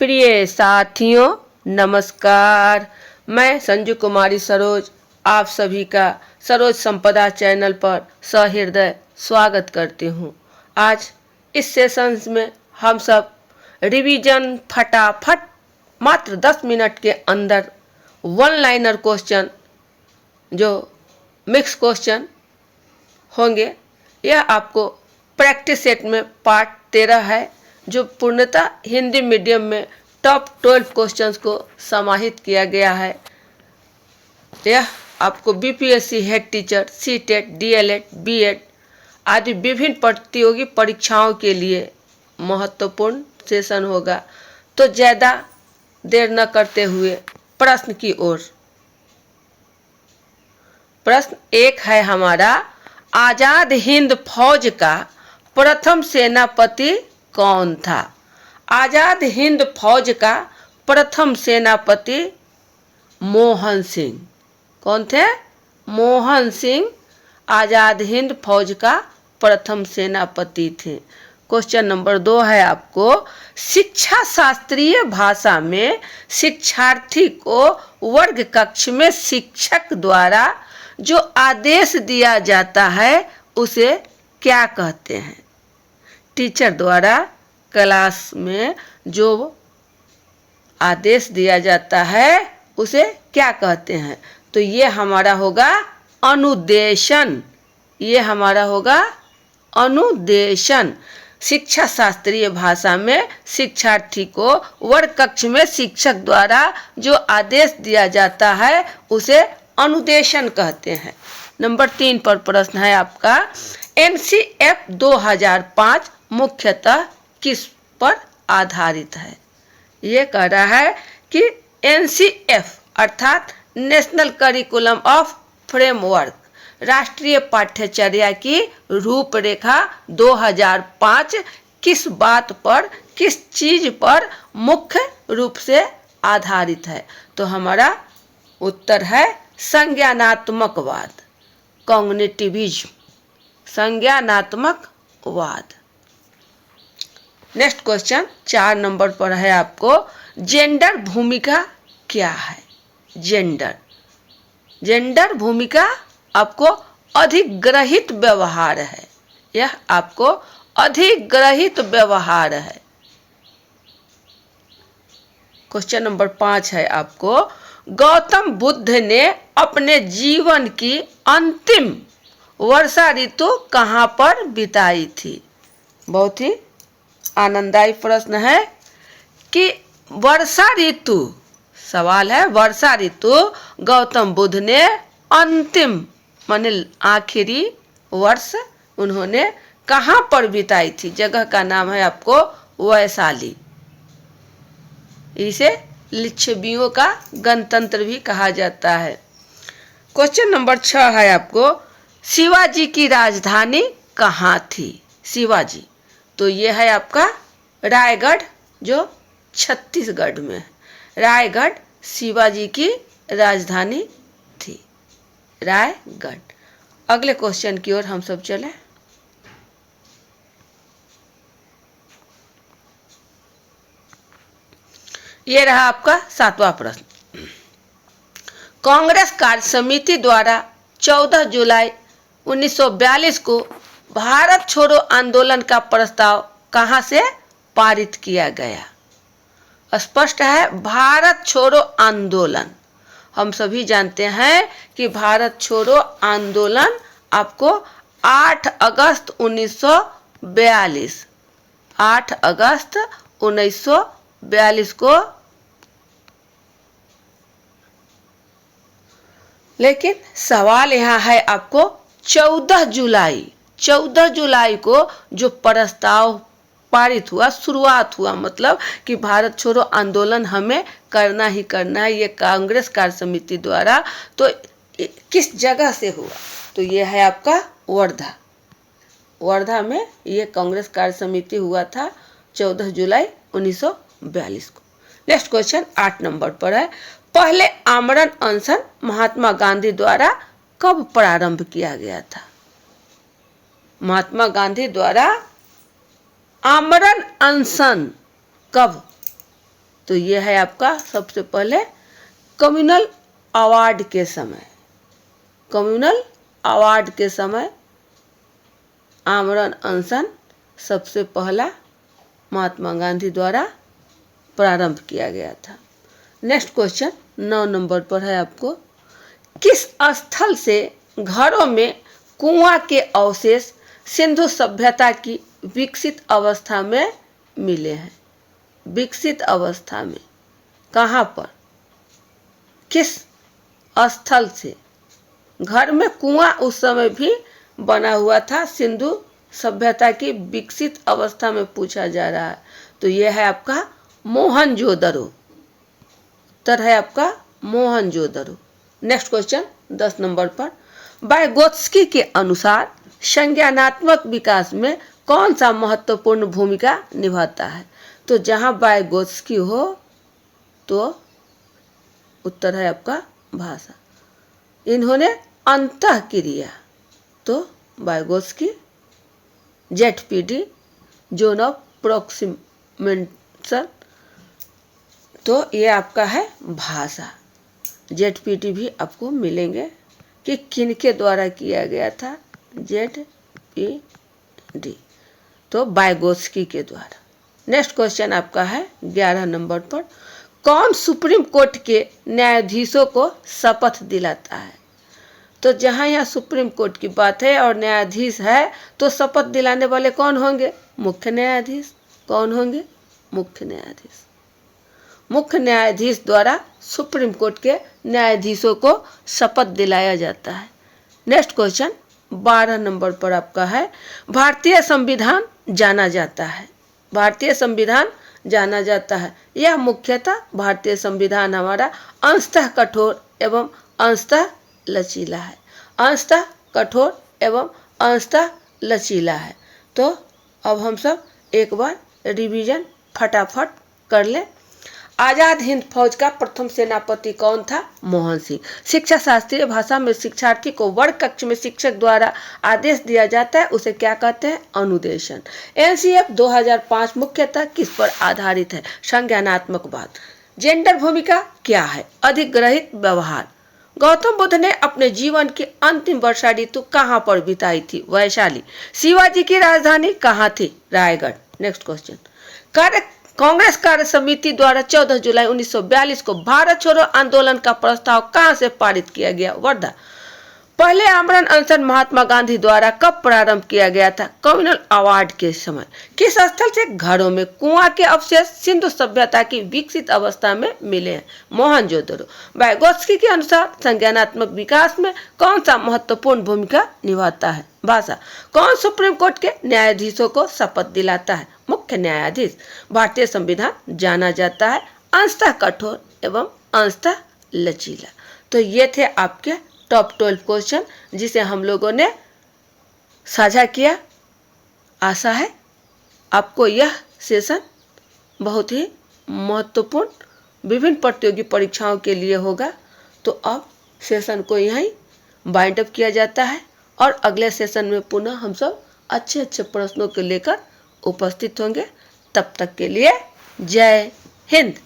प्रिय साथियों नमस्कार। मैं संजू कुमारी सरोज आप सभी का सरोज संपदा चैनल पर सहृदय स्वागत करती हूँ। आज इस सेशन में हम सब रिवीजन फटाफट मात्र 10 मिनट के अंदर वन लाइनर क्वेश्चन जो मिक्स क्वेश्चन होंगे, यह आपको प्रैक्टिस सेट में पार्ट 13 है जो पूर्णतः हिंदी मीडियम में टॉप 12 क्वेश्चंस को समाहित किया गया है। यह आपको BPSC head teacher, CTET, DElEd, BEd आदि विभिन्न प्रतियोगी परीक्षाओं के लिए महत्वपूर्ण सेशन होगा। तो ज़्यादा देर न करते हुए प्रश्न की ओर। प्रश्न 1 है हमारा, आज़ाद हिंद फौज का प्रथम सेनापति कौन था? आज़ाद हिंद फौज का प्रथम सेनापति मोहन सिंह। कौन थे? मोहन सिंह आज़ाद हिंद फौज का प्रथम सेनापति थे। क्वेश्चन नंबर 2 है आपको, शिक्षा शास्त्रीय भाषा में शिक्षार्थी को वर्ग कक्ष में शिक्षक द्वारा जो आदेश दिया जाता है उसे क्या कहते हैं? टीचर द्वारा क्लास में जो आदेश दिया जाता है उसे क्या कहते हैं? तो ये हमारा होगा अनुदेशन। ये हमारा होगा अनुदेशन। शिक्षा शास्त्रीय भाषा में शिक्षार्थी को वर्ग कक्ष में शिक्षक द्वारा जो आदेश दिया जाता है उसे अनुदेशन कहते हैं। नंबर 3 पर प्रश्न है आपका, एनसीएफ 2005 मुख्यतः किस पर आधारित है? ये कह रहा है कि एनसीएफ अर्थात नेशनल करिकुलम ऑफ फ्रेमवर्क राष्ट्रीय पाठ्यचर्या की रूपरेखा 2005 किस बात पर, किस चीज पर मुख्य रूप से आधारित है? तो हमारा उत्तर है संज्ञानात्मकवाद, कॉग्निटिविज्म, संज्ञानात्मकवाद। नेक्स्ट क्वेश्चन 4 नंबर पर है आपको, जेंडर भूमिका क्या है? जेंडर भूमिका आपको अधिग्रहित व्यवहार है। यह आपको अधिग्रहित व्यवहार है। क्वेश्चन नंबर 5 है आपको, गौतम बुद्ध ने अपने जीवन की अंतिम वर्षा ऋतु कहाँ पर बिताई थी? बहुत ही आनंददायी प्रश्न है कि वर्षा ऋतु, सवाल है वर्षा ऋतु गौतम बुद्ध ने अंतिम माने आखिरी वर्ष उन्होंने कहाँ पर बिताई थी? जगह का नाम है आपको वैशाली। इसे लिच्छवियों का गणतंत्र भी कहा जाता है। क्वेश्चन नंबर 6 है आपको, शिवाजी की राजधानी कहाँ थी? शिवाजी, तो ये है आपका रायगढ़ जो छत्तीसगढ़ में है। रायगढ़ शिवाजी की राजधानी थी, रायगढ़। अगले क्वेश्चन की ओर हम सब चले। ये रहा आपका 7वां प्रश्न, कांग्रेस कार्य समिति द्वारा 14 जुलाई 1942 को भारत छोड़ो आंदोलन का प्रस्ताव कहाँ से पारित किया गया? स्पष्ट है, भारत छोड़ो आंदोलन। हम सभी जानते हैं कि भारत छोड़ो आंदोलन आपको 8 अगस्त 1942 8 अगस्त 1942 को, लेकिन सवाल यहाँ है आपको 14 जुलाई को जो प्रस्ताव पारित हुआ, शुरुआत हुआ, मतलब कि भारत छोड़ो आंदोलन हमें करना ही करना है, ये कांग्रेस कार्य समिति द्वारा। तो किस जगह से हुआ? तो ये है आपका वर्धा में ये कांग्रेस कार्य समिति हुआ था 14 जुलाई 1942 को। नेक्स्ट क्वेश्चन 8 नंबर पर है, पहले आमरण अनशन महात्मा गांधी द्वारा कब प्रारंभ किया गया था? महात्मा गांधी द्वारा आमरण अनशन कब तो ये है आपका सबसे पहले कम्युनल अवार्ड के समय, कम्युनल अवार्ड के समय आमरण अनशन सबसे पहला महात्मा गांधी द्वारा प्रारंभ किया गया था। नेक्स्ट क्वेश्चन 9 नंबर पर है आपको, किस स्थल से घरों में कुआं के अवशेष सिंधु सभ्यता की विकसित अवस्था में मिले हैं? विकसित अवस्था में कहाँ पर, किस स्थल से? घर में कुआं उस समय भी बना हुआ था, सिंधु सभ्यता की विकसित अवस्था में पूछा जा रहा है। तो यह है आपका मोहनजोदड़ो, उत्तर है आपका मोहनजोदड़ो। नेक्स्ट क्वेश्चन 10 नंबर पर, वाइगोत्स्की के अनुसार संज्ञानात्मक विकास में कौन सा महत्वपूर्ण भूमिका निभाता है? तो जहां वाइगोत्स्की हो तो उत्तर है आपका भाषा। इन्होंने अंतःक्रिया, तो वाइगोत्स्की ZPD जोन ऑफ प्रोक्सिमेशन, तो ये आपका है भाषा। ZPD भी आपको मिलेंगे कि किनके द्वारा किया गया था, ZPD, तो वाइगोत्स्की के द्वारा। नेक्स्ट क्वेश्चन आपका है 11 नंबर पर, कौन सुप्रीम कोर्ट के न्यायाधीशों को शपथ दिलाता है? तो जहां यहाँ सुप्रीम कोर्ट की बात है और न्यायाधीश है, तो शपथ दिलाने वाले कौन होंगे? मुख्य न्यायाधीश। कौन होंगे? मुख्य न्यायाधीश। मुख्य न्यायाधीश द्वारा सुप्रीम कोर्ट के न्यायाधीशों को शपथ दिलाया जाता है। नेक्स्ट क्वेश्चन 12 नंबर पर आपका है, भारतीय संविधान जाना जाता है। भारतीय संविधान जाना जाता है, यह मुख्यतः भारतीय संविधान हमारा अंशतः कठोर एवं अंशतः लचीला है। अंशतः कठोर एवं अंशतः लचीला है। तो अब हम सब एक बार रिवीजन फटाफट कर लें। आजाद हिंद फौज का प्रथम सेनापति कौन था? मोहन सिंह। शिक्षा शास्त्रीय भाषा में शिक्षार्थी को वर्ग कक्ष में शिक्षक द्वारा आदेश दिया जाता है, उसे क्या कहते हैं? अनुदेशन। NCF 2005 मुख्यतः किस पर आधारित है? संज्ञानात्मकवाद। जेंडर भूमिका क्या है? अधिग्रहित व्यवहार। गौतम बुद्ध ने अपने जीवन की अंतिम वर्षा ऋतु कहाँ पर बिताई थी? वैशाली। शिवाजी की राजधानी कहाँ थी? रायगढ़। नेक्स्ट क्वेश्चन, कांग्रेस कार्य समिति द्वारा 14 जुलाई 1942 को भारत छोड़ो आंदोलन का प्रस्ताव कहां से पारित किया गया? वर्धा। पहले आमरण अनशन महात्मा गांधी द्वारा कब प्रारंभ किया गया था? कम्युनल अवार्ड के समय। किस स्थल से घरों में कुआं के अवशेष सिंधु सभ्यता की विकसित अवस्था में मिले हैं? मोहनजोदड़ो। वाइगोत्स्की के अनुसार संज्ञानात्मक विकास में कौन सा महत्वपूर्ण भूमिका निभाता है? भाषा। कौन सुप्रीम कोर्ट के न्यायाधीशों को शपथ दिलाता है? मुख्य न्यायाधीश। भारतीय संविधान जाना जाता है अंशतः कठोर एवं अंशतः लचीला। तो ये थे आपके टॉप 12 क्वेश्चन जिसे हम लोगों ने साझा किया। आशा है आपको यह सेशन बहुत ही महत्वपूर्ण विभिन्न प्रतियोगी परीक्षाओं के लिए होगा। तो अब सेशन को यहीं बाइंड अप किया जाता है और अगले सेशन में पुनः हम सब अच्छे अच्छे प्रश्नों को लेकर उपस्थित होंगे। तब तक के लिए जय हिंद।